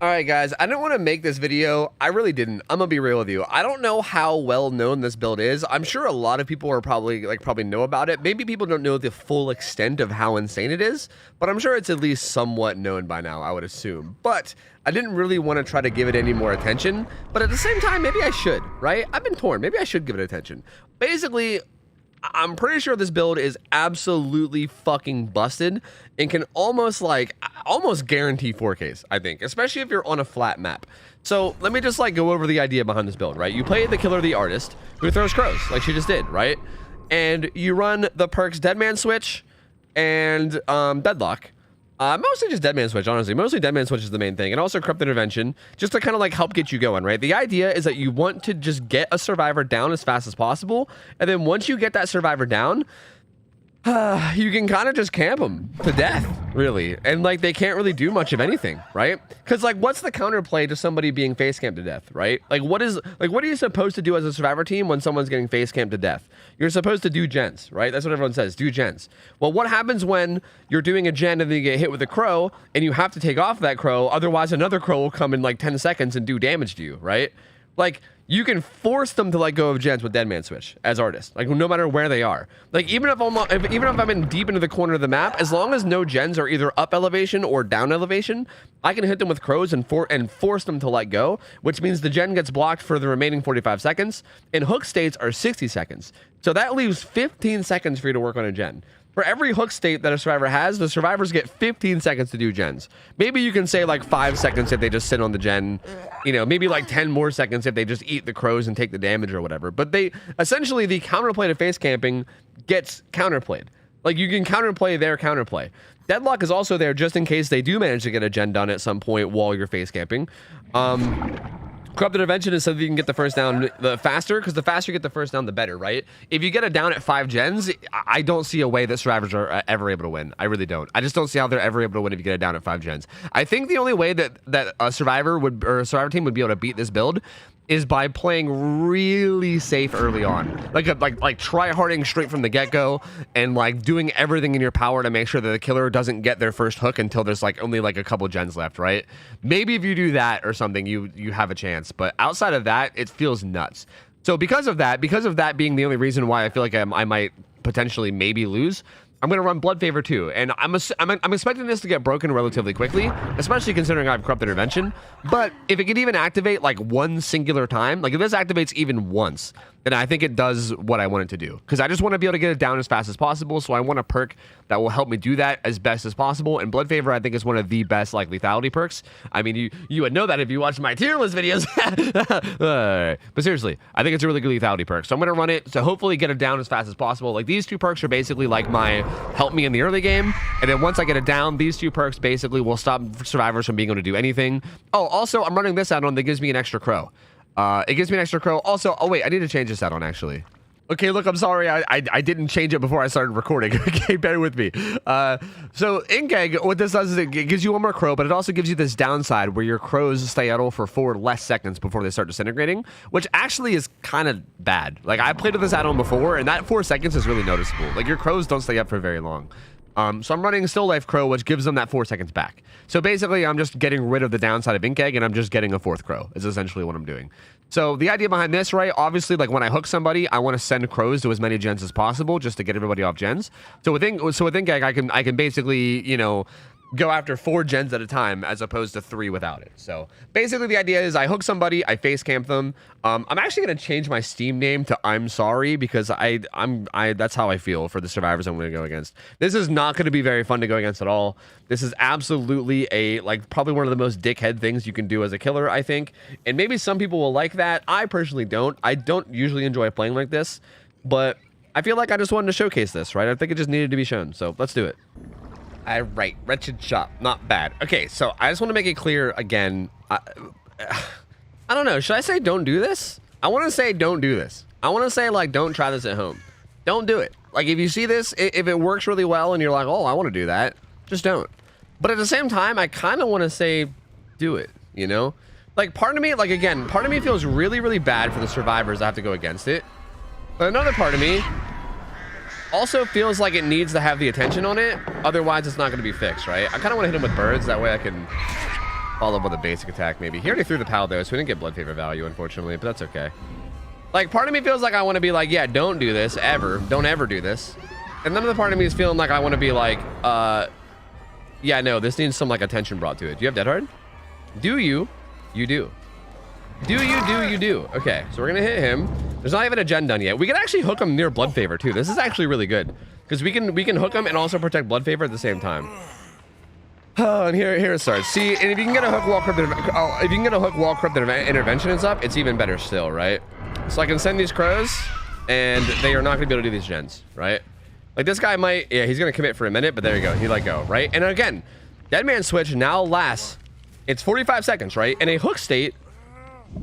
All right, guys, I didn't want to make this video. I really didn't. I'm gonna be real with you. I don't know how well known this build is. I'm sure a lot of people are probably know about it. Maybe people don't know the full extent of how insane it is, but I'm sure it's at least somewhat known by now, I would assume. But I didn't really want to try to give it any more attention, but at the same time, maybe I should, right? I've been torn. Maybe I should give it attention. Basically, I'm pretty sure this build is absolutely fucking busted and can almost guarantee 4Ks, I think, especially if you're on a flat map. So let me just go over the idea behind this build, right? You play the killer, the artist, who throws crows, like she just did, right? And you run the perks Deadman Switch and Deadlock. Mostly just Deadman Switch, honestly. Mostly Deadman Switch is the main thing. And also Corrupt Intervention, just to kind of help get you going, right? The idea is that you want to just get a survivor down as fast as possible. And then once you get that survivor down, you can kind of just camp them to death, really. And they can't really do much of anything, right? Because what's the counterplay to somebody being face camped to death, right? What are you supposed to do as a survivor team when someone's getting face camped to death? You're supposed to do gens, right? That's what everyone says, do gens. Well, what happens when you're doing a gen and then you get hit with a crow and you have to take off that crow? Otherwise, another crow will come in 10 seconds and do damage to you, right? You can force them to let go of gens with Deadman Switch as artists, no matter where they are. Even if I'm in deep into the corner of the map, as long as no gens are either up elevation or down elevation, I can hit them with crows and force them to let go, which means the gen gets blocked for the remaining 45 seconds, and hook states are 60 seconds. So that leaves 15 seconds for you to work on a gen. For every hook state that a survivor has, the survivors get 15 seconds to do gens. Maybe you can say 5 seconds if they just sit on the gen, maybe 10 more seconds if they just eat the crows and take the damage or whatever. But essentially the counterplay to face camping gets counterplayed. You can counterplay their counterplay. Deadlock is also there just in case they do manage to get a gen done at some point while you're face camping. Corrupt Intervention is so that you can get the first down the faster, because the faster you get the first down, the better, right? If you get it down at 5 gens, I don't see a way that survivors are ever able to win. I really don't. I just don't see how they're ever able to win if you get it down at 5 gens. I think the only way that a survivor or a survivor team would be able to beat this build is by playing really safe early on, like try-harding straight from the get-go, and doing everything in your power to make sure that the killer doesn't get their first hook until there's only a couple gens left, right? Maybe if you do that or something, you have a chance, but outside of that, it feels nuts. So because of that being the only reason why I feel like I might potentially maybe lose, I'm going to run Blood Favor too, and I'm expecting this to get broken relatively quickly, especially considering I have Corrupt Intervention. But if it could even activate one singular time, if this activates even once, then I think it does what I want it to do. Because I just want to be able to get it down as fast as possible, so I want a perk that will help me do that as best as possible. And Blood Favor, I think, is one of the best lethality perks. I mean, you would know that if you watched my tier list videos. But seriously, I think it's a really good lethality perk. So I'm going to run it to hopefully get it down as fast as possible. These two perks are basically my help me in the early game, and then once I get it down, these two perks basically will stop survivors from being able to do anything. Oh, also, I'm running this add-on that gives me an extra crow. It gives me an extra crow. Also, oh wait, I need to change this add-on actually. Okay, look, I'm sorry, I didn't change it before I started recording. Okay, bear with me. So Inkeg, what this does is it gives you one more crow, but it also gives you this downside where your crows stay idle for 4 less seconds before they start disintegrating, which actually is kind of bad. I played with this add-on before, and that 4 seconds is really noticeable. Your crows don't stay up for very long. So I'm running Still Life Crow, which gives them that 4 seconds back. So basically, I'm just getting rid of the downside of Inkeg, and I'm just getting a 4th crow, is essentially what I'm doing. So the idea behind this, right, obviously, when I hook somebody, I want to send crows to as many gens as possible just to get everybody off gens. So with Inkeg, I can basically, go after 4 gens at a time as opposed to 3 without it. So basically the idea is I hook somebody, I face camp them. I'm actually going to change my Steam name to I'm Sorry, because that's how I feel for the survivors I'm going to go against. This is not going to be very fun to go against at all. This is absolutely probably one of the most dickhead things you can do as a killer, I think. And maybe some people will like that. I personally don't. I don't usually enjoy playing like this, but I feel like I just wanted to showcase this, right? I think it just needed to be shown. So let's do it. All right, Wretched Shop, not bad. Okay, so I just want to make it clear again. I don't know. Should I say don't do this? I want to say don't do this. I want to say don't try this at home. Don't do it. If you see this, if it works really well and you're like, oh, I want to do that, just don't. But at the same time, I kind of want to say do it. Part of me, again, part of me feels really, really bad for the survivors that have to go against it. But another part of me also feels like it needs to have the attention on it, otherwise it's not going to be fixed, right? I kind of want to hit him with birds, that way I can Follow up with a basic attack, maybe. He already threw the pal, though, so we didn't get blood favor value, unfortunately, but that's okay. Like, part of me feels like I want to be like, yeah, don't do this, ever. Don't ever do this. And then the part of me is feeling like I want to be like, yeah, no, this needs some, like, attention brought to it. Do you have Dead Hard? Do you? You do. Do you do. Okay, so we're going to hit him. There's not even a gen done yet. We can actually hook him near blood favor, too. This is actually really good. Because we can hook him and also protect blood favor at the same time. Oh, and here it starts. See, and if you can get a hook wall corrupted interventions up, it's even better still, right? So I can send these crows, and they are not going to be able to do these gens, right? Like this guy might, yeah, he's going to commit for a minute, but there you go. He let go, right? And again, Dead Man Switch now lasts, it's 45 seconds, right? In a hook state,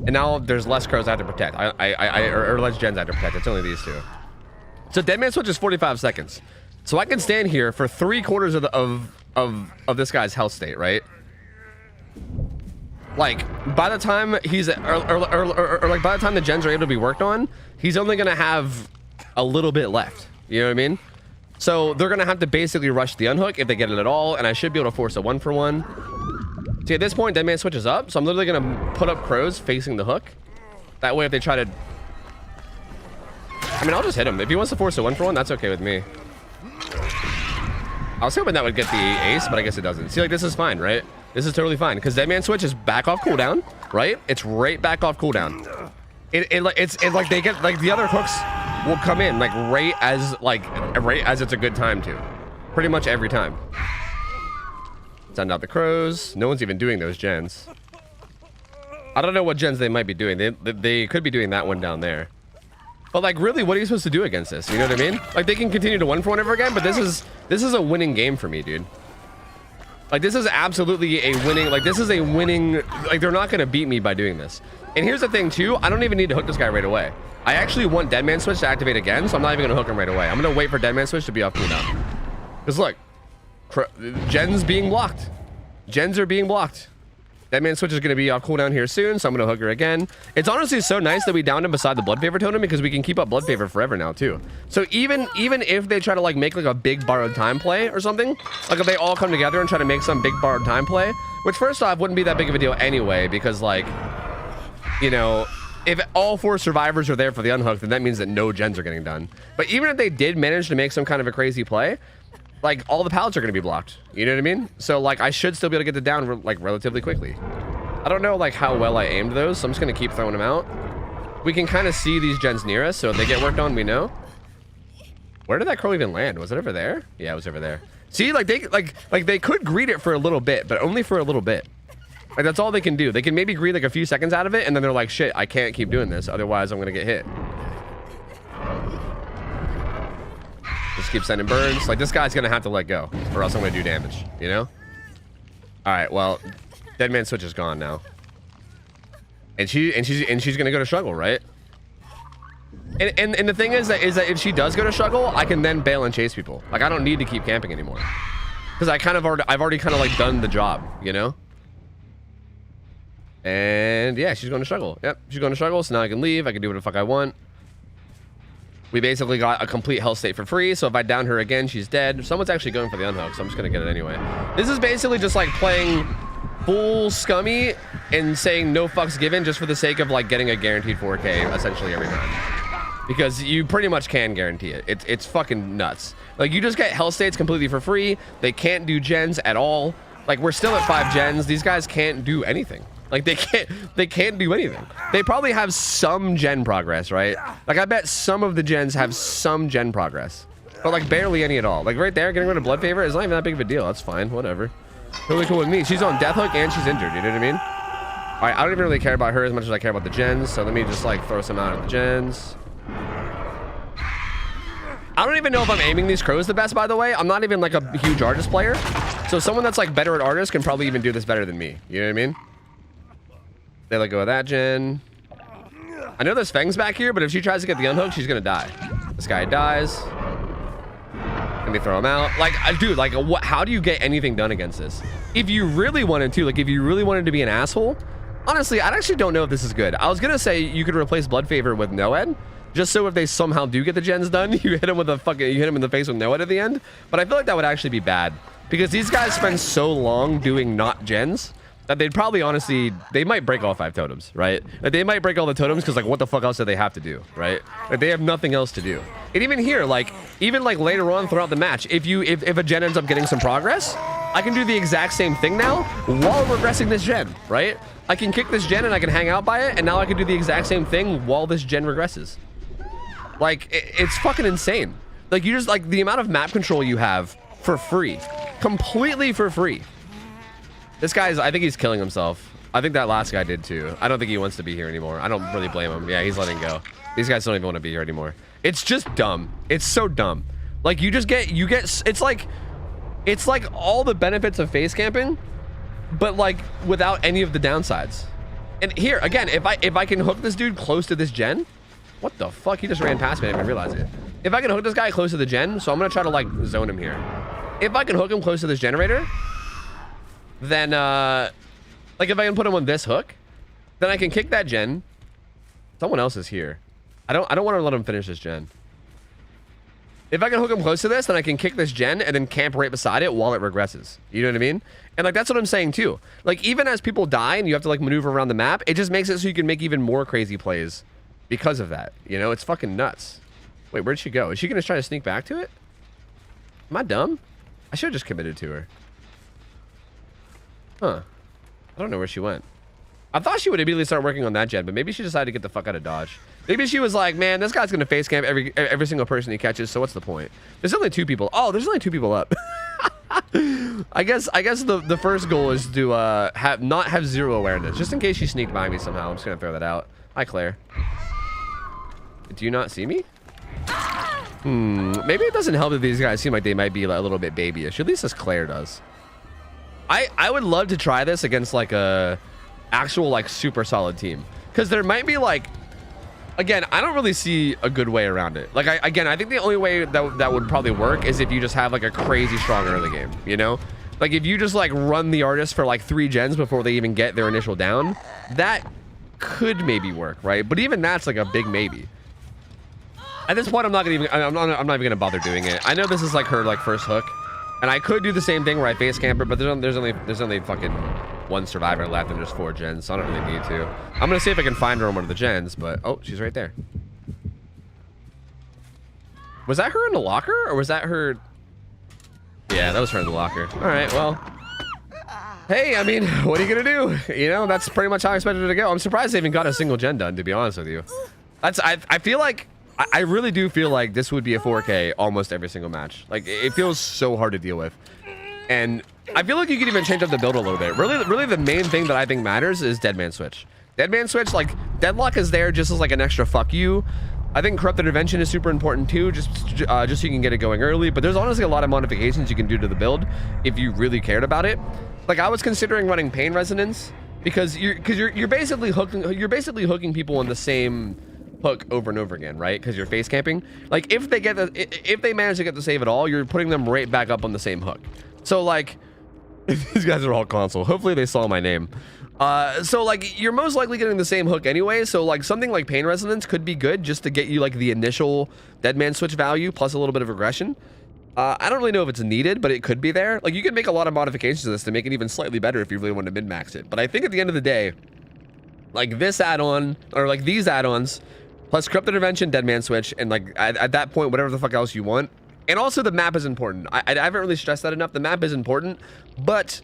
and now there's less crows I have to protect. Or less gens I have to protect. It's only these two. So Dead Man Switch is 45 seconds. So I can stand here for 3/4 of this guy's health state, right? Like by the time he's like by the time the gens are able to be worked on, he's only gonna have a little bit left. You know what I mean? So they're gonna have to basically rush the unhook if they get it at all, and I should be able to force a 1-for-1. See, at this point, Dead Man switches up, so I'm literally gonna put up crows facing the hook. That way, if they try to, I mean, I'll just hit him. If he wants to force a 1-for-1, that's okay with me. I was hoping that would get the ace, but I guess it doesn't. See, like, this is fine, right? This is totally fine, because Dead Man switch is back off cooldown, right? It's right back off cooldown. It's like they get, like, the other hooks will come in, like, right as it's a good time to. Pretty much every time. Send out the crows. No one's even doing those gens. I don't know what gens they might be doing. They could be doing that one down there. But like, really, what are you supposed to do against this? You know what I mean? Like, they can continue to 1-for-1 ever again, but this is a winning game for me, dude. Like, this is absolutely a winning. Like, this is a winning. Like, they're not gonna beat me by doing this. And here's the thing too. I don't even need to hook this guy right away. I actually want Dead Man switch to activate again, so I'm not even gonna hook him right away. I'm gonna wait for Dead Man switch to be off cooldown. Because look, gens being blocked. Gens are being blocked. Dead Man switch is going to be off cooldown here soon, so I'm going to hook her again. It's honestly so nice that we downed him beside the blood favor totem, because we can keep up blood favor forever now too. So even if they try to like make like a big borrowed time play or something, like if they all come together and try to make some big borrowed time play, which first off wouldn't be that big of a deal anyway, because like, you know, if all 4 survivors are there for the unhook, then that means that no gens are getting done. But even if they did manage to make some kind of a crazy play, like, all the pallets are going to be blocked. You know what I mean? So, like, I should still be able to get it down, like, relatively quickly. I don't know, like, how well I aimed those, so I'm just going to keep throwing them out. We can kind of see these gens near us, so if they get worked on, we know. Where did that crow even land? Was it over there? Yeah, it was over there. See, like, they could greet it for a little bit, but only for a little bit. Like, that's all they can do. They can maybe greet, like, a few seconds out of it, and then they're like, shit, I can't keep doing this, otherwise I'm going to get hit. Just keep sending burns. Like, this guy's gonna have to let go, or else I'm gonna do damage, you know? Alright, well, Dead Man switch is gone now. And she's gonna go to struggle, right? And the thing is that if she does go to struggle, I can then bail and chase people. Like, I don't need to keep camping anymore. Because I've already kind of like done the job, you know? And yeah, she's going to struggle. Yep, she's going to struggle, so now I can leave. I can do what the fuck I want. We basically got a complete health state for free, so if I down her again, she's dead. Someone's actually going for the unhook, so I'm just gonna get it anyway. This is basically just like playing full scummy and saying no fucks given just for the sake of like getting a guaranteed 4K essentially every time. Because you pretty much can guarantee it. It's fucking nuts. Like, you just get health states completely for free. They can't do gens at all. Like, we're still at 5 gens. These guys can't do anything. Like, they can't do anything. They probably have some gen progress, right? Like, I bet some of the gens have some gen progress, but like barely any at all. Like, right there, getting rid of blood favor is not even that big of a deal. That's fine, whatever. Totally cool with me. She's on death hook and she's injured, you know what I mean? All right, I don't even really care about her as much as I care about the gens, so let me just like throw some out of the gens. I don't even know if I'm aiming these crows the best, by the way. I'm not even like a huge artist player, so someone that's like better at artist can probably even do this better than me, you know what I mean? They let go of that gen. I know there's Fangs back here, but if she tries to get the unhook, she's gonna die. This guy dies. Let me throw him out. Like, dude, like, what? How do you get anything done against this? If you really wanted to, like, if you really wanted to be an asshole, honestly, I actually don't know if this is good. I was gonna say you could replace blood favor with Noed, just so if they somehow do get the gens done, you hit him with a fucking, you hit him in the face with Noed at the end. But I feel like that would actually be bad because these guys spend so long doing not gens that they'd probably honestly, they might break all 5 totems, right? Like they might break all the totems because like what the fuck else do they have to do, right? Like they have nothing else to do. And even here, like even like later on throughout the match, if a gen ends up getting some progress, I can do the exact same thing now while regressing this gen, right? I can kick this gen and I can hang out by it, and now I can do the exact same thing while this gen regresses. Like it's fucking insane. Like you just like the amount of map control you have for free, completely for free. This guy's, I think he's killing himself. I think that last guy did too. I don't think he wants to be here anymore. I don't really blame him. Yeah, he's letting go. These guys don't even want to be here anymore. It's just dumb. It's so dumb. Like you get, it's like all the benefits of face camping, but like without any of the downsides. And here, again, if I can hook this dude close to this gen, what the fuck? He just ran past me. I didn't even realize it. If I can hook this guy close to the gen, so I'm going to try to like zone him here. If I can hook him close to this generator, then like if I can put him on this hook, then I can kick that gen. Someone else is here. I don't want to let him finish this gen. If I can hook him close to this, then I can kick this gen and then camp right beside it while it regresses. You know what I mean? And like that's what I'm saying too. Like even as people die and you have to like maneuver around the map, it just makes it so you can make even more crazy plays because of that. You know, it's fucking nuts. Wait, where'd she go? Is she gonna try to sneak back to it? Am I dumb? I should have just committed to her. Huh. I don't know where she went. I thought she would immediately start working on that gen, but maybe she decided to get the fuck out of Dodge. Maybe she was like, man, this guy's gonna face camp every single person he catches, so what's the point? There's only 2 people. Oh, there's only 2 people up. I guess the first goal is to not have 0 awareness, just in case she sneaked by me somehow. I'm just gonna throw that out. Hi, Claire. Do you not see me? Maybe it doesn't help that these guys seem like they might be like, a little bit babyish. At least as Claire does. I would love to try this against like a actual like super solid team, because there might be like, again, I don't really see a good way around it. Like I think the only way that would probably work is if you just have like a crazy strong early game, you know? Like if you just like run the artist for like 3 gens before they even get their initial down, that could maybe work, right? But even that's like a big maybe. At this point, I'm not even gonna bother doing it. I know this is like her like first hook, and I could do the same thing where I face camp her, but there's only fucking 1 survivor left and there's 4 gens, so I don't really need to. I'm gonna see if I can find her on one of the gens, but oh, she's right there. Was that her in the locker, or was that her? Yeah, that was her in the locker. All right, well. Hey, I mean, what are you gonna do? You know, that's pretty much how I expected it to go. I'm surprised they even got a single gen done, to be honest with you. I feel like, I really do feel like this would be a 4K almost every single match. Like, it feels so hard to deal with. And I feel like you could even change up the build a little bit. Really the main thing that I think matters is Deadman Switch. Deadman Switch, like, Deadlock is there just as like an extra fuck you. I think Corrupt Intervention is super important too, just so you can get it going early. But there's honestly a lot of modifications you can do to the build if you really cared about it. Like, I was considering running Pain Resonance because you're basically hooking people on the same hook over and over again, right? Because you're face camping. Like if they manage to get the save at all, you're putting them right back up on the same hook. So like, these guys are all console. Hopefully they saw my name. So like you're most likely getting the same hook anyway. So like something like Pain Resonance could be good just to get you like the initial Deadman Switch value plus a little bit of aggression. I don't really know if it's needed, but it could be there. Like you could make a lot of modifications to this to make it even slightly better if you really want to min-max it. But I think at the end of the day, like this add-on or like these add-ons plus Corrupt Intervention, Deadman Switch, and like at that point, whatever the fuck else you want. And also the map is important. I haven't really stressed that enough. The map is important, but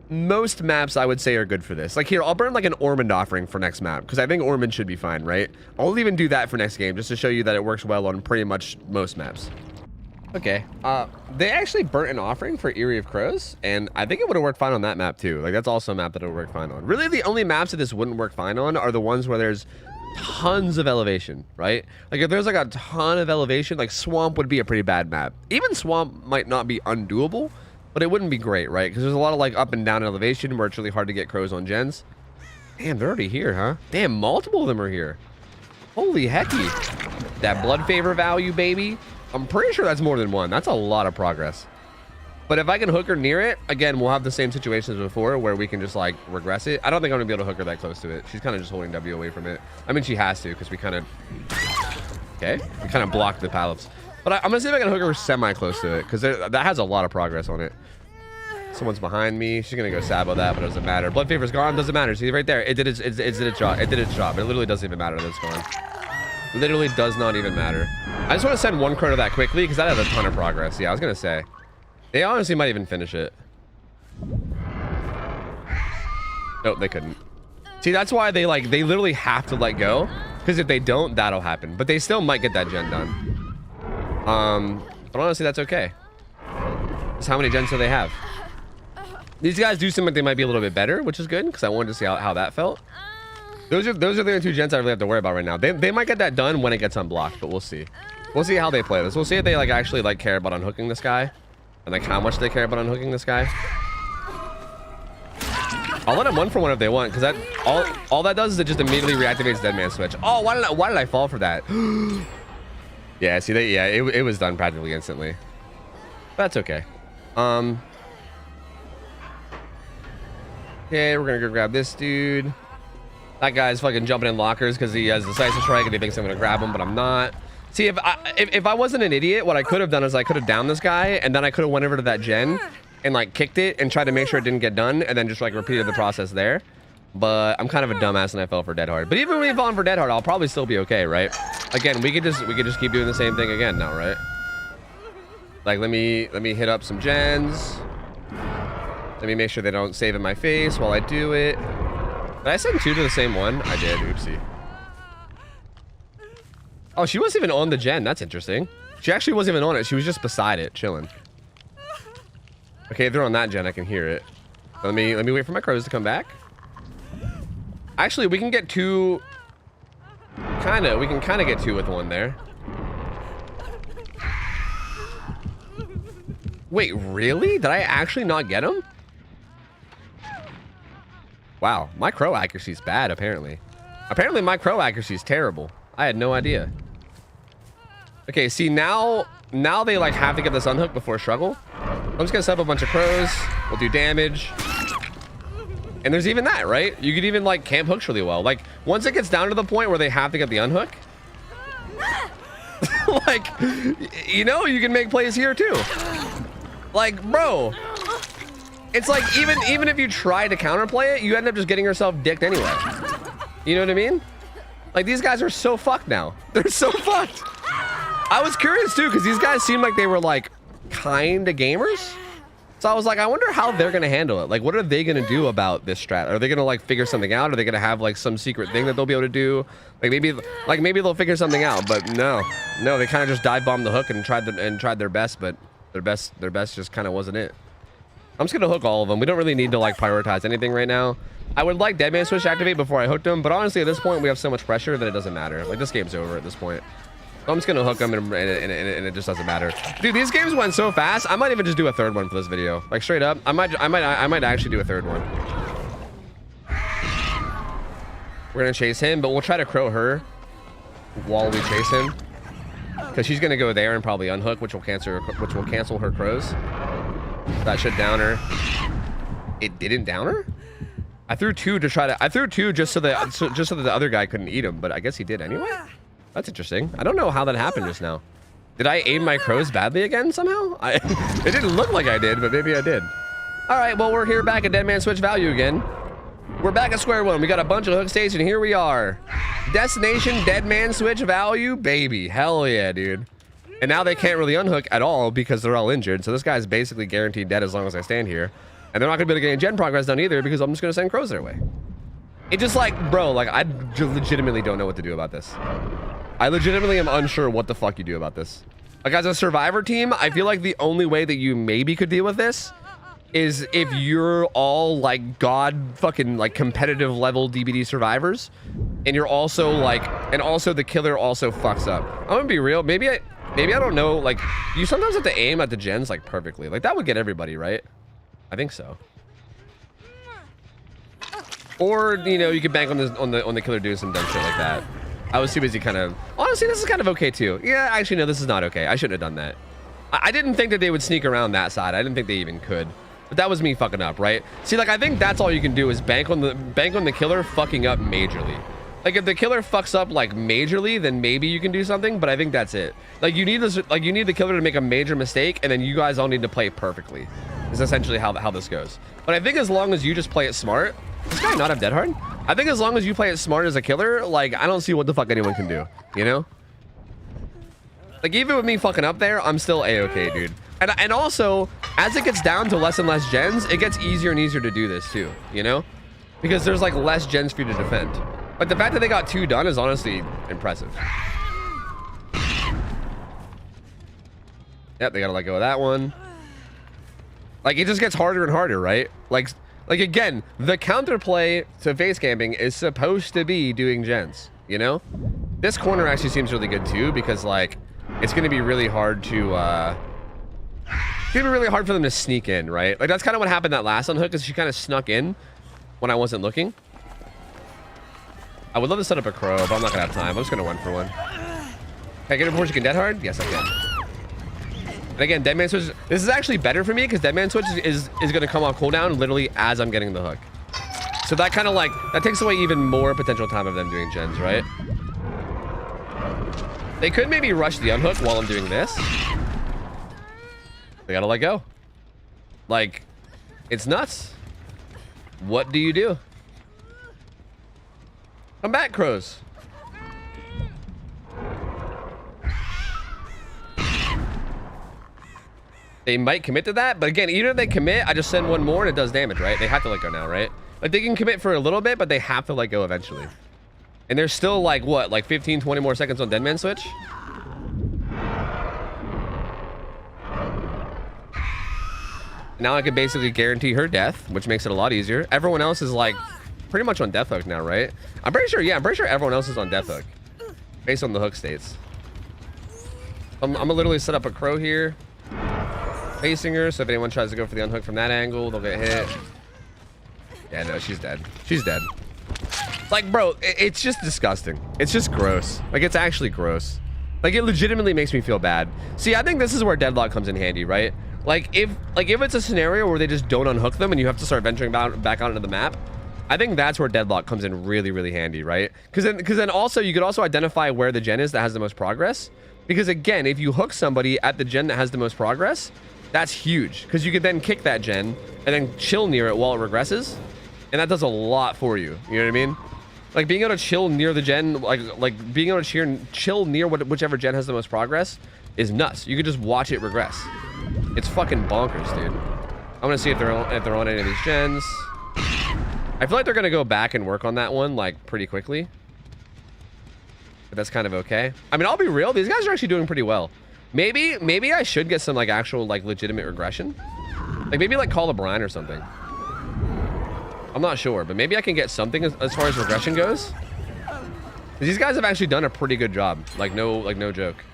most maps I would say are good for this. Like here, I'll burn like an Ormond offering for next map because I think Ormond should be fine, right? I'll even do that for next game just to show you that it works well on pretty much most maps. Okay, they actually burnt an offering for Eyrie of Crows, and I think it would have worked fine on that map too. Like that's also a map that would work fine on. Really, the only maps that this wouldn't work fine on are the ones where there's tons of elevation, right? Like if there's like a ton of elevation, like Swamp would be a pretty bad map. Even Swamp might not be undoable, but it wouldn't be great, right? Because there's a lot of like up and down elevation where it's really hard to get crows on gens. Damn, they're already here, huh? Damn, multiple of them are here. Holy hecky. That blood favor value, baby. I'm pretty sure that's more than 1. That's a lot of progress. But if I can hook her near it, again, we'll have the same situations as before where we can just like regress it. I don't think I'm gonna be able to hook her that close to it. She's kind of just holding W away from it. I mean, she has to because we kind of, okay, we kind of blocked the pallets. But I'm gonna see if I can hook her semi close to it because that has a lot of progress on it. Someone's behind me. She's gonna go sabo that, but it doesn't matter. Blood fever's gone. Doesn't matter. See right there. It did its job. It did its job. It literally doesn't even matter that it's gone. Literally does not even matter. I just want to send one crow to that quickly because that had a ton of progress. Yeah, I was gonna say. They honestly might even finish it. Nope, they couldn't. See, that's why they literally have to let go. Because if they don't, that'll happen. But they still might get that gen done. But honestly, that's okay. Just how many gens do they have? These guys do seem like they might be a little bit better, which is good because I wanted to see how that felt. Those are the only two gens I really have to worry about right now. They might get that done when it gets unblocked, but we'll see. We'll see how they play this. We'll see if they actually care about unhooking this guy, and how much they care about unhooking this guy. I'll let them 1-for-1 if they want, because that all that does is it just immediately reactivates Dead Man Switch. Oh, why did I fall for that? Yeah, see, it was done practically instantly. That's okay. Okay, we're gonna go grab this dude. That guy's fucking jumping in lockers because he has the decisive strike and he thinks I'm gonna grab him, but I'm not. See, if I wasn't an idiot, what I could have done is I could have downed this guy, and then I could have went over to that gen and kicked it and tried to make sure it didn't get done, and then just repeated the process there. But I'm kind of a dumbass and I fell for Dead Hard. But even when we fall for Dead Hard, I'll probably still be okay, right? Again, we could just keep doing the same thing again now, right? Let me hit up some gens. Let me make sure they don't save in my face while I do it. Did I send 2 to the same one? I did. Oopsie. Oh, she wasn't even on the gen. That's interesting. She actually wasn't even on it. She was just beside it, chilling. Okay, if they're on that gen, I can hear it. Let me wait for my crows to come back. Actually, we can get 2. We can kind of get 2 with 1 there. Wait, really? Did I actually not get him? Wow, my crow accuracy is bad, apparently. Apparently, my crow accuracy is terrible. I had no idea. Okay, see, now they have to get this unhooked before struggle. I'm just gonna set up a bunch of crows. We'll do damage. And there's even that, right? You could even camp hooks really well. Once it gets down to the point where they have to get the unhook, you can make plays here too. Bro, it's even if you try to counterplay it, you end up just getting yourself dicked anyway. You know what I mean? These guys are so fucked now. They're so fucked. I was curious too, because these guys seemed like they were kind of gamers. So I was I wonder how they're gonna handle it. What are they gonna do about this strat? Are they gonna figure something out? Are they gonna have some secret thing that they'll be able to do? Maybe they'll figure something out. But no, they kind of just dive bombed the hook and tried their best, but their best just kind of wasn't it. I'm just gonna hook all of them. We don't really need to prioritize anything right now. I would like Dead Man Switch to activate before I hooked them, but honestly at this point we have so much pressure that it doesn't matter. This game's over at this point. So I'm just gonna hook them and it just doesn't matter. Dude, these games went so fast. I might even just do a 3rd one for this video. Straight up. I might actually do a 3rd one. We're gonna chase him, but we'll try to crow her while we chase him. Because she's gonna go there and probably unhook, which will cancel her crows. That should down her. It didn't down her? I threw 2 to try to. I threw 2 just so that the other guy couldn't eat him, but I guess he did anyway. That's interesting. I don't know how that happened just now. Did I aim my crows badly again somehow? It didn't look like I did, but maybe I did. All right, well we're here back at Dead Man Switch value again. We're back at square one. We got a bunch of hook states, and here we are. Destination Dead Man Switch value, baby. Hell yeah, dude. And now they can't really unhook at all because they're all injured. So this guy's basically guaranteed dead as long as I stand here. And they're not gonna be able to get any gen progress done either because I'm just gonna send crows their way. It just bro, I legitimately don't know what to do about this. I legitimately am unsure what the fuck you do about this. As a survivor team, I feel like the only way that you maybe could deal with this is if you're all god fucking competitive level DBD survivors, and you're also and also the killer also fucks up. I'm gonna be real. Maybe I don't know. You sometimes have to aim at the gens perfectly. That would get everybody, right? I think so. Or you could bank on the killer doing some dumb shit like that. I was too busy honestly, this is kind of okay too. Yeah, actually no, this is not okay. I shouldn't have done that. I didn't think that they would sneak around that side. I didn't think they even could. But that was me fucking up, right? See, I think that's all you can do is bank on the killer fucking up majorly. If the killer fucks up majorly, then maybe you can do something, but I think that's it. You need the killer to make a major mistake, and then you guys all need to play perfectly. is essentially how this goes. But I think as long as you just play it smart, does this guy not have dead hard? I think as long as you play it smart as a killer, like, I don't see what the fuck anyone can do, you know? Like, even with me fucking up there, I'm still A-okay, dude. And also, as it gets down to less and less gens, it gets easier and easier to do this too, you know? Because there's like less gens for you to defend. Like the fact that they got 2 done is honestly impressive. Yep, they gotta let go of that one. Like, it just gets harder and harder, right? Like again, the counterplay to face camping is supposed to be doing gens, you know? This corner actually seems really good too, because like, it's gonna be really hard to, it's gonna be really hard for them to sneak in, right? Like, that's kind of what happened that last unhook, is she kind of snuck in when I wasn't looking. I would love to set up a crow, but I'm not gonna have time. I'm just gonna 1 for 1. Can I get it before she can dead hard? Yes, I can. And again, Deadman Switch, this is actually better for me because Deadman Switch is gonna come off cooldown literally as I'm getting the hook. So that kind of like, that takes away even more potential time of them doing gens, right? They could maybe rush the unhook while I'm doing this. They gotta let go. Like, it's nuts. What do you do? Come back, crows. They might commit to that, but again, even if they commit, I just send 1 more and it does damage, right? They have to let go now, right? Like, they can commit for a little bit, but they have to let go eventually. And there's still like, what, like 15, 20 more seconds on Deadman Switch? Now I can basically guarantee her death, which makes it a lot easier. Everyone else is like pretty much on death hook now, right? I'm pretty sure, yeah, I'm pretty sure everyone else is on death hook based on the hook states. I'm gonna literally set up a crow here, facing her, so if anyone tries to go for the unhook from that angle, they'll get hit. Yeah, no, she's dead. She's dead. Like, bro, it's just disgusting. It's just gross. Like, it's actually gross. Like, it legitimately makes me feel bad. See, I think this is where deadlock comes in handy, right? Like if it's a scenario where they just don't unhook them and you have to start venturing back onto the map, I think that's where deadlock comes in really, really handy, right? Because then also you could also identify where the gen is that has the most progress. Because again, if you hook somebody at the gen that has the most progress, that's huge. Because you could then kick that gen and then chill near it while it regresses, and that does a lot for you. You know what I mean? Like being able to chill near the gen, like being able to chill near whichever gen has the most progress is nuts. You could just watch it regress. It's fucking bonkers, dude. I'm gonna see if they're on any of these gens. I feel like they're gonna go back and work on that one like pretty quickly, but that's kind of okay. I mean, I'll be real. These guys are actually doing pretty well. Maybe I should get some like actual like legitimate regression, like maybe like Call of Brine or something. I'm not sure, but maybe I can get something as far as regression goes. These guys have actually done a pretty good job. Like no joke.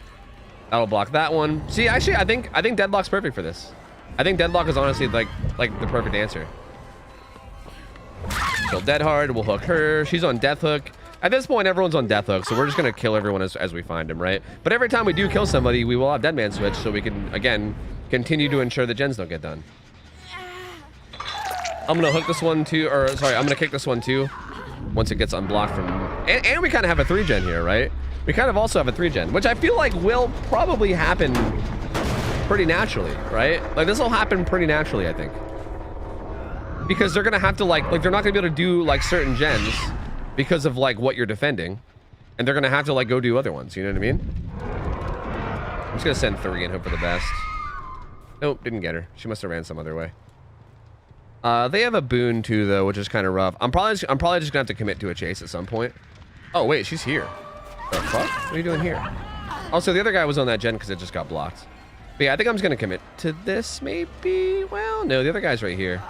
That'll block that one. See, actually, I think deadlock's perfect for this. I think deadlock is honestly like the perfect answer. Kill dead hard. We'll hook her. She's on death hook. At this point, everyone's on death hook, so we're just gonna kill everyone as we find them, right? But every time we do kill somebody, we will have Deadman Switch, so we can again continue to ensure the gens don't get done. I'm gonna hook this one too, or sorry, I'm gonna kick this one too. Once it gets unblocked from, and we kind of have a 3-gen here, right? We kind of also have a 3-gen, which I feel like will probably happen pretty naturally, right? Like this will happen pretty naturally, I think. Because they're gonna have to like they're not gonna be able to do like certain gens because of like what you're defending. And they're gonna have to like go do other ones, you know what I mean? I'm just gonna send 3 and hope for the best. Nope, didn't get her. She must have ran some other way. They have a boon too though, which is kind of rough. I'm probably just gonna have to commit to a chase at some point. Oh wait, she's here. The fuck? What are you doing here? Also, the other guy was on that gen because it just got blocked. But yeah, I think I'm just gonna commit to this maybe. Well, no, the other guy's right here.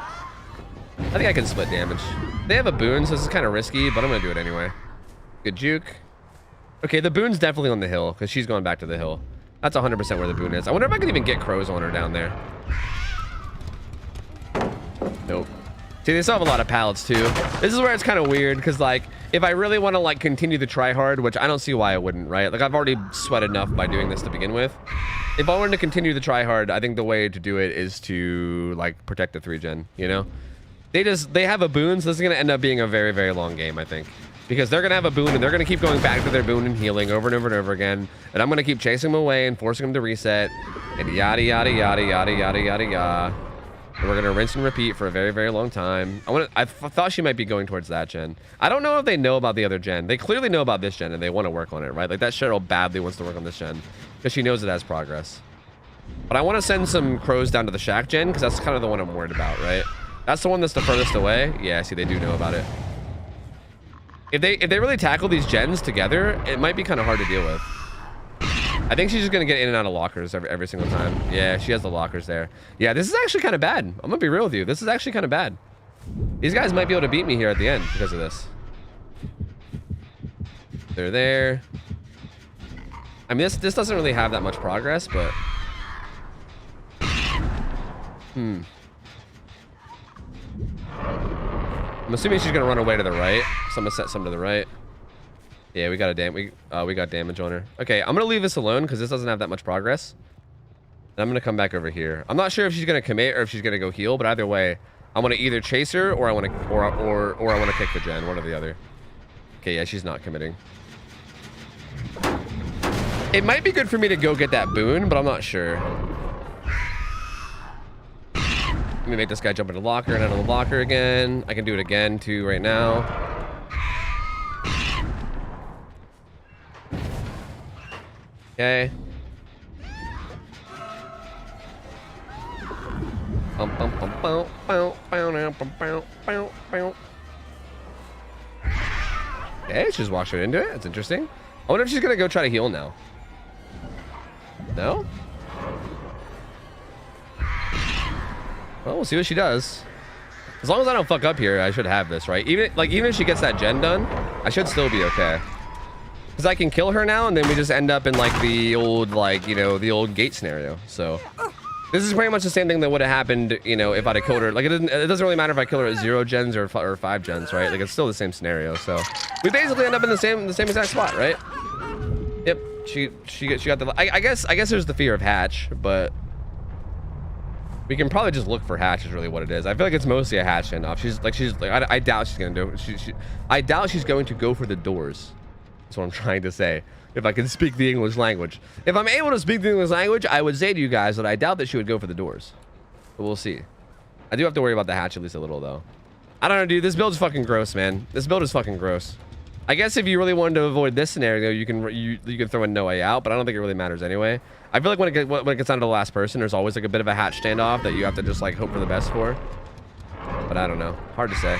I think I can split damage. They have a boon, so this is kind of risky, but I'm gonna do it anyway. Good juke. Okay, the boon's definitely on the hill because she's going back to the hill. That's 100% where the boon is. I wonder if I can even get crows on her down there. Nope. See, they still have a lot of pallets too. This is where it's kind of weird because like if I really want to like continue the try hard, which I don't see why I wouldn't, right? Like I've already sweat enough by doing this to begin with. If I wanted to continue the try hard, I think the way to do it is to like protect the 3-gen, you know? They have a boon, so this is going to end up being a very, very long game, I think. Because they're going to have a boon and they're going to keep going back to their boon and healing over and over and over again. And I'm going to keep chasing them away and forcing them to reset. And yada, yada, yada, yada, yada, yada, yada. And we're gonna rinse and repeat for a very, very long time. I thought she might be going towards that gen. I don't know if they know about the other gen. They clearly know about this gen and they want to work on it, right? Like that Cheryl badly wants to work on this gen because she knows it has progress. But I want to send some crows down to the shack gen because that's kind of the one I'm worried about, right? That's the one that's the furthest away. Yeah, see, they do know about it. If they really tackle these gens together, it might be kind of hard to deal with. I think she's just gonna get in and out of lockers every single time. Yeah, she has the lockers there. Yeah, this is actually kind of bad. I'm gonna be real with you. This is actually kind of bad. These guys might be able to beat me here at the end because of this. They're there. I mean, this doesn't really have that much progress, but I'm assuming she's gonna run away to the right. So I'm gonna set some to the right. Yeah, we got damage on her. Okay, I'm gonna leave this alone because this doesn't have that much progress. And I'm gonna come back over here. I'm not sure if she's gonna commit or if she's gonna go heal, but either way, I want to either chase her or I want to or I want to kick the gen, one or the other. Okay, yeah, she's not committing. It might be good for me to go get that boon, but I'm not sure. Let me make this guy jump into the locker and out of the locker again. I can do it again too right now. Okay. Okay, she just walked right into it. That's interesting. I wonder if she's gonna go try to heal now. No? Well, we'll see what she does. As long as I don't fuck up here, I should have this, right? Even if she gets that gen done, I should still be okay. Because I can kill her now, and then we just end up in, like, the old, like, you know, the old gate scenario. So, this is pretty much the same thing that would have happened, you know, if I'd have killed her. Like, it doesn't really matter if I kill her at 0 gens or 5 gens, right? Like, it's still the same scenario. So, we basically end up in the same exact spot, right? Yep. She got the... I guess there's the fear of hatch, but... we can probably just look for hatch is really what it is. I feel like it's mostly a hatch standoff. I doubt she's gonna do it. I doubt she's going to go for the doors. That's what I'm trying to say. If I can speak the English language. If I'm able to speak the English language, I would say to you guys that I doubt that she would go for the doors. But we'll see. I do have to worry about the hatch at least a little, though. I don't know, dude. This build is fucking gross, man. This build is fucking gross. I guess if you really wanted to avoid this scenario, you can throw in no way out, but I don't think it really matters anyway. I feel like when it gets down to the last person, there's always like a bit of a hatch standoff that you have to just like hope for the best for. But I don't know. Hard to say.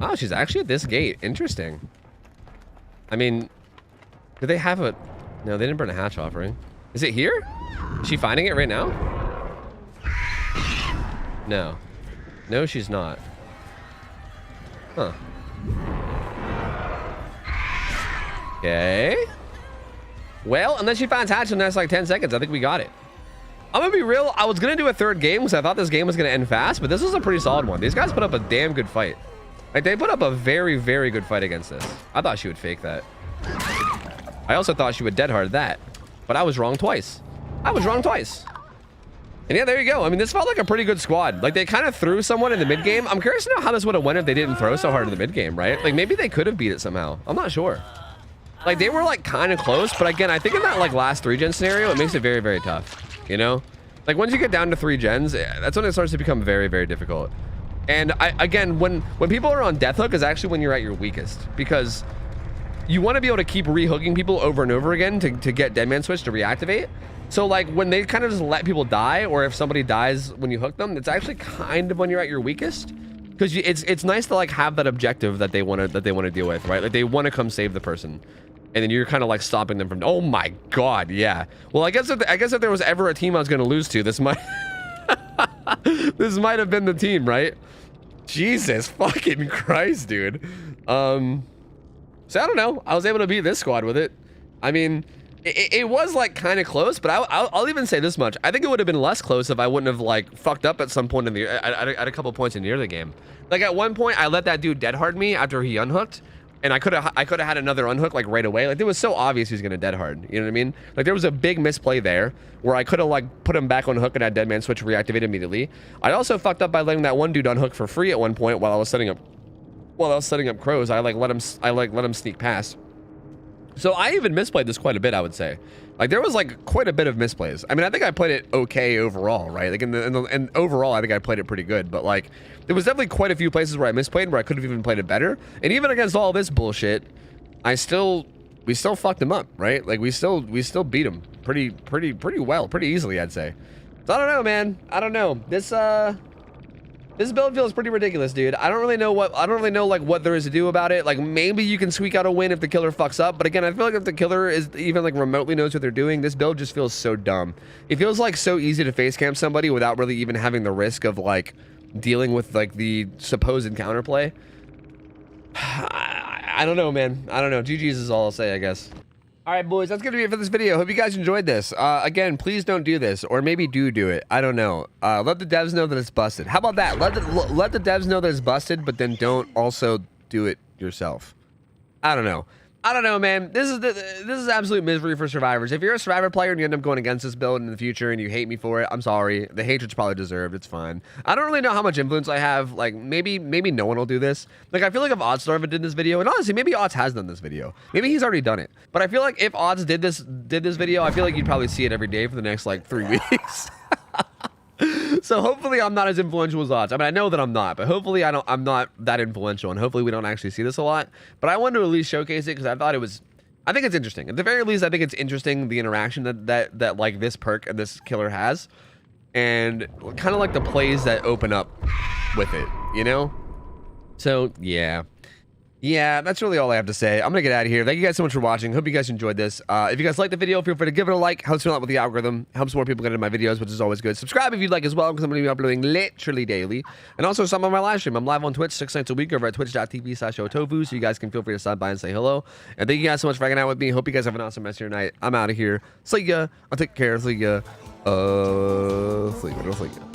Oh, she's actually at this gate. Interesting. I mean, do they have a... no, they didn't burn a hatch offering. Is it here? Is she finding it right now? No. No, she's not. Huh. Okay. Well, unless she finds hatch in the next like 10 seconds, I think we got it. I'm gonna be real. I was gonna do a third game because I thought this game was gonna end fast, but this was a pretty solid one. These guys put up a damn good fight. Like, they put up a very, very good fight against this. I thought she would fake that. I also thought she would dead hard that, but I was wrong twice. I was wrong twice. And yeah, there you go. I mean, this felt like a pretty good squad. Like, they kind of threw someone in the mid game. I'm curious to know how this would have went if they didn't throw so hard in the mid game, right? Like, maybe they could have beat it somehow. I'm not sure. Like, they were like kind of close, but again, I think in that like last 3 gen scenario, it makes it very, very tough. You know, like once you get down to 3 gens, that's when it starts to become very, very difficult. And again, when people are on death hook is actually when you're at your weakest, because you want to be able to keep re-hooking people over and over again to get deadman switch to reactivate. So like when they kind of just let people die, or if somebody dies when you hook them, it's actually kind of when you're at your weakest, because it's nice to like have that objective that they want to deal with, right? Like they want to come save the person, and then you're kind of like stopping them from. Oh my god, yeah. Well, I guess if there was ever a team I was going to lose to, this might this might have been the team, right? Jesus fucking Christ, dude. So I don't know. I was able to beat this squad with it. I mean, it was like kind of close, but I'll even say this much. I think it would have been less close if I wouldn't have like fucked up at some point in the at a couple points in the early game. Like at one point, I let that dude dead hard me after he unhooked, and I could have had another unhook like right away. Like it was so obvious he was gonna dead hard. You know what I mean? Like there was a big misplay there where I could have like put him back on hook and had deadman switch reactivate immediately. I also fucked up by letting that one dude unhook for free at one point while I was setting up crows. I let him sneak past. So I even misplayed this quite a bit, I would say. Like there was like quite a bit of misplays. I mean, I think I played it okay overall, right? Like and overall, I think I played it pretty good. But like, there was definitely quite a few places where I misplayed, where I could have even played it better. And even against all this bullshit, we still fucked him up, right? Like we still beat him pretty well, pretty easily, I'd say. So I don't know, man. I don't know. This build feels pretty ridiculous, dude. I don't really know like what there is to do about it. Like maybe you can squeak out a win if the killer fucks up, but again, I feel like if the killer is even like remotely knows what they're doing, this build just feels so dumb. It feels like so easy to face camp somebody without really even having the risk of like dealing with like the supposed counterplay. I don't know, man. I don't know. GG's is all I'll say, I guess. All right, boys, that's going to be it for this video. Hope you guys enjoyed this. Again, please don't do this, or maybe do it. I don't know. Let the devs know that it's busted. How about that? Let the devs know that it's busted, but then don't also do it yourself. I don't know. I don't know, man. This is absolute misery for survivors. If you're a survivor player and you end up going against this build in the future and you hate me for it, I'm sorry. The hatred's probably deserved. It's fine. I don't really know how much influence I have. Like maybe no one will do this. Like I feel like if OhTofu did this video, and honestly, maybe OhTofu has done this video. Maybe he's already done it. But I feel like if OhTofu did this video, I feel like you'd probably see it every day for the next like 3 weeks. So hopefully I'm not as influential as OhTofu. I mean, I know that I'm not, but hopefully I'm not that influential, and hopefully we don't actually see this a lot. But I wanted to at least showcase it because I think it's interesting. At the very least, I think it's interesting the interaction that like this perk and this killer has, and kind of like the plays that open up with it, you know? So yeah, that's really all I have to say. I'm gonna get out of here. Thank you guys so much for watching. Hope you guys enjoyed this. If you guys liked the video, feel free to give it a like. Helps me a lot with the algorithm. Helps more people get into my videos, which is always good. Subscribe if you'd like as well, because I'm gonna be uploading literally daily. And also some on my live stream. I'm live on Twitch 6 nights a week over at twitch.tv/OhTofu, so you guys can feel free to stop by and say hello. And thank you guys so much for hanging out with me. Hope you guys have an awesome rest of your night. I'm out of here. See ya. I'll take care. See ya. See ya.